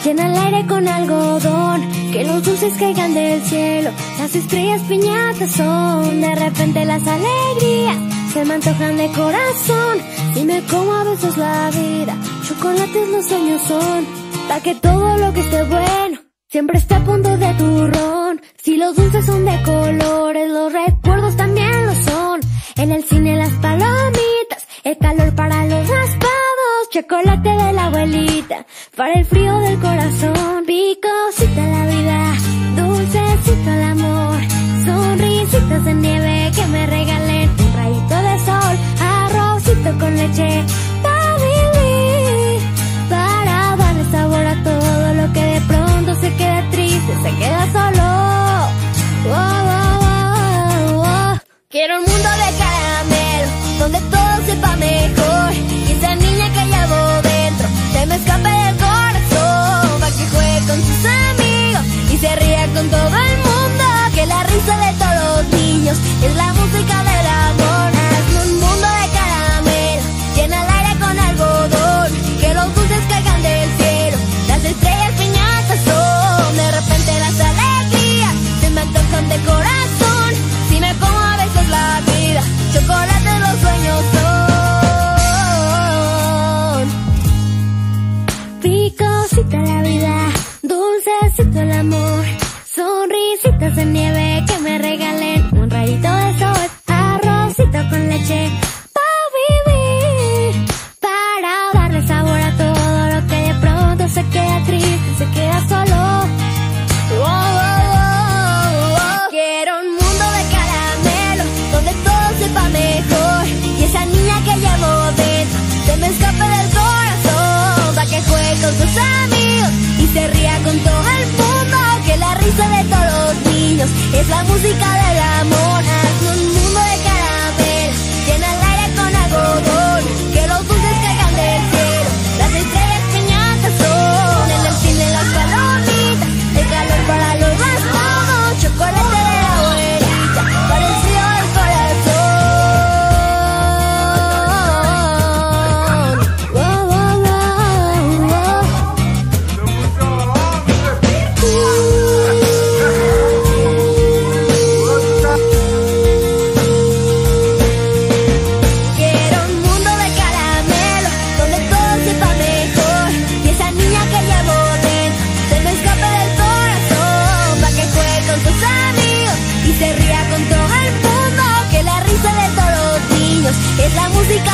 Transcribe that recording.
llena el aire con algodón, que los dulces caigan del cielo, las estrellas piñatas son. De repente las alegrías se me antojan de corazón, y me como a besos la vida, chocolates los sueños son, pa' que todo lo que esté bueno siempre esté a punto de turrón. Si los dulces son de colores, los recuerdos también lo son. En el cine las palomitas, el calor para los raspados, chocolate de la abuelita para el frío del corazón. Picosita la vida, dulcecito el amor, sonrisitas de nieve que me regalen un rayito de sol, arrocito con leche para vivir, para darle sabor a todo lo que de pronto se queda triste, se queda solo. Oh, oh, oh, oh. Quiero un mundo de caramelo, donde todo sepa mejor, y esa niña que llevo dentro se me escape del corazón, pa' que juegue con sus amigos y se ría con todo el mundo, que la risa de todos los niños es la música del amor. Hazme un mundo de caramelo, llena el aire con algodón, que los dulces caigan del cielo, las estrellas piñatas son. De repente las alegrías se me antojan de corazón, si me como a besos la vida, chocolate los sueños son. Picosita la vida, dulcecito el amor, sonrisitas de nieve que me regalen un rayito de sol, arrocito con leche para vivir, para darle sabor a todo lo que de pronto se queda triste, se queda solo. Oh, oh, oh, oh. Quiero un mundo de caramelo, donde todo sepa mejor, y esa niña que llevo dentro se me escape del corazón, pa' que juegue con sus amigos y se ría con todo el mundo, que la risa de todos los niños es la música del amor. Hazme un mundo de caramelo, llena el aire con algodón, que los dulces caigan del cielo, las estrellas piñatas son. En el cine las palomitas, el calor para los raspados, chocolate de la abuelita para el frío del corazón. Oh, oh, oh, oh. Quiero un mundo de caramelo, donde todo sepa mejor, y esa niña que llevo dentro se me escape del corazón, pa' que juegue con sus amigos y se ría con todo el mundo, que la risa de todos los niños es la música